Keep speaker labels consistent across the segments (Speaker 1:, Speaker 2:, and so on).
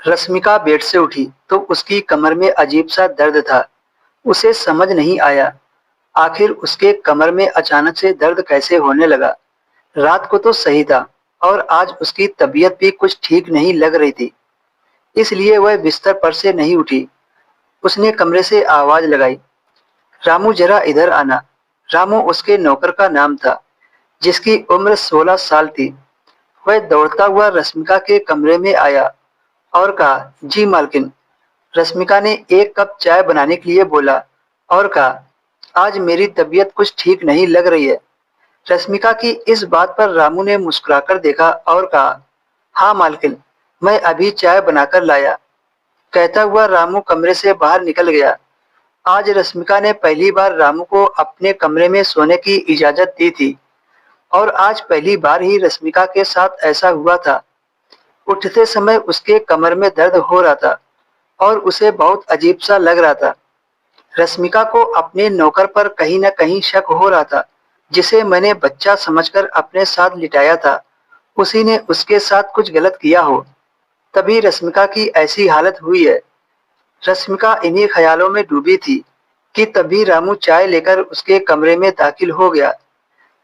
Speaker 1: Rashmika bed से उठी तो उसकी कमर में अजीब सा दर्द था। उसे समझ नहीं आया, आखिर उसके कमर में अचानक से दर्द कैसे होने लगा। रात को तो सही था और आज उसकी तबीयत भी कुछ ठीक नहीं लग रही थी, इसलिए वह बिस्तर पर से नहीं उठी। उसने कमरे से आवाज लगाई, रामू जरा इधर आना। रामू उसके नौकर का नाम था, जिसकी उम्र 16 साल थी। वह दौड़ता हुआ रश्मिका के कमरे में आया और कहा, जी मालकिन। रश्मिका ने एक कप चाय बनाने के लिए बोला और कहा, आज मेरी तबीयत कुछ ठीक नहीं लग रही है। रश्मिका की इस बात पर रामू ने मुस्कुराकर देखा और कहा, हाँ मालकिन, मैं अभी चाय बनाकर लाया। कहता हुआ रामू कमरे से बाहर निकल गया। आज रश्मिका ने पहली बार रामू को अपने कमरे में सोने की इजाजत दी थी और आज पहली बार ही रश्मिका के साथ ऐसा हुआ था। उठते समय उसके कमर में दर्द हो रहा था और उसे बहुत अजीब सा लग रहा था। रश्मिका को अपने नौकर पर कहीं न कहीं शक हो रहा था, जिसे मैंने बच्चा समझकर अपने साथ लिटाया था। उसी ने उसके साथ कुछ गलत किया हो, तभी रश्मिका की ऐसी हालत हुई है। रश्मिका इन्हीं ख्यालों में डूबी थी कि तभी रामू चाय लेकर उसके कमरे में दाखिल हो गया।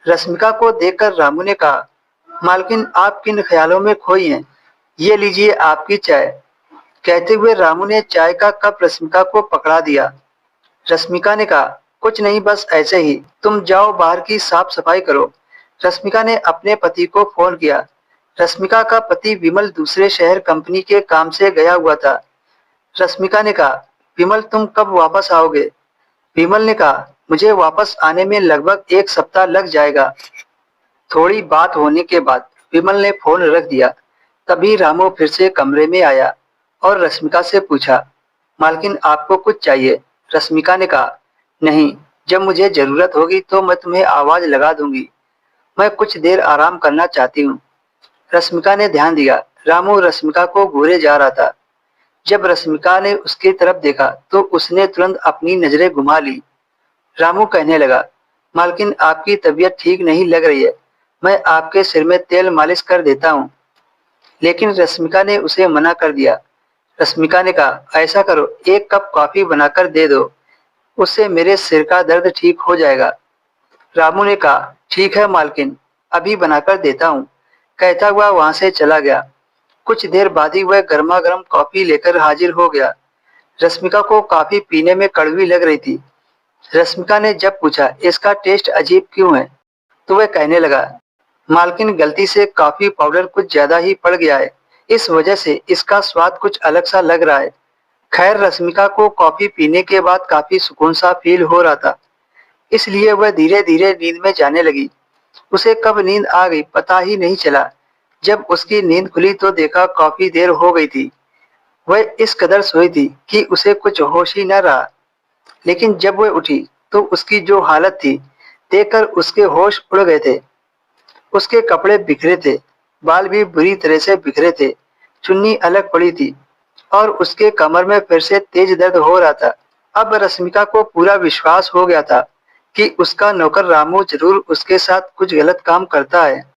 Speaker 1: रश्मिका को देखकर रामू ने कहा, मालकिन आप किन ख्यालों में खोई हैं? ये लीजिए आपकी चाय। कहते हुए रामू ने चाय का कप रश्मिका को पकड़ा दिया। रश्मिका ने कहा, कुछ नहीं, बस ऐसे ही, तुम जाओ बाहर की साफ सफाई करो। रश्मिका ने अपने पति को फोन किया। रश्मिका का पति विमल दूसरे शहर कंपनी के काम से गया हुआ था। रश्मिका ने कहा, विमल तुम कब वापस आओगे? विमल ने कहा, मुझे वापस आने में लगभग 1 सप्ताह लग जाएगा। थोड़ी बात होने के बाद विमल ने फोन रख दिया। तभी रामू फिर से कमरे में आया और रश्मिका से पूछा, मालकिन आपको कुछ चाहिए? रश्मिका ने कहा, नहीं, जब मुझे जरूरत होगी तो मैं तुम्हें आवाज लगा दूंगी। मैं कुछ देर आराम करना चाहती हूँ। रश्मिका ने ध्यान दिया, रामू रश्मिका को घूरे जा रहा था। जब रश्मिका ने उसकी तरफ देखा तो उसने तुरंत अपनी नजरें घुमा ली। रामू कहने लगा, मालकिन आपकी तबीयत ठीक नहीं लग रही है, मैं आपके सिर में तेल मालिश कर देता हूँ। लेकिन रश्मिका ने उसे मना कर दिया। रश्मिका ने कहा, ऐसा करो, 1 कप कॉफी बनाकर दे दो, उससे मेरे सिर का दर्द ठीक हो जाएगा। रामू ने कहा, ठीक है मालकिन, अभी बनाकर देता हूँ। कहता हुआ वहां से चला गया। कुछ देर बाद ही वह गर्मा गर्म कॉफी लेकर हाजिर हो गया। रश्मिका को कॉफी पीने में कड़वी लग रही थी। रश्मिका ने जब पूछा, इसका टेस्ट अजीब क्यों है, तो वह कहने लगा, मालकिन गलती से कॉफी पाउडर कुछ ज्यादा ही पड़ गया है, इस वजह से इसका स्वाद कुछ अलग सा लग रहा है। खैर, रश्मिका को कॉफी पीने के बाद काफी सुकून सा फील हो रहा था, इसलिए वह धीरे धीरे नींद में जाने लगी। उसे कब नींद आ गई पता ही नहीं चला। जब उसकी नींद खुली तो देखा काफी देर हो गई थी। वह इस कदर सोई थी कि उसे कुछ होश ही न रहा। लेकिन जब वह उठी तो उसकी जो हालत थी देखकर उसके होश उड़ गए थे। उसके कपड़े बिखरे थे, बाल भी बुरी तरह से बिखरे थे, चुन्नी अलग पड़ी थी और उसके कमर में फिर से तेज दर्द हो रहा था। अब रश्मिका को पूरा विश्वास हो गया था कि उसका नौकर रामू जरूर उसके साथ कुछ गलत काम करता है।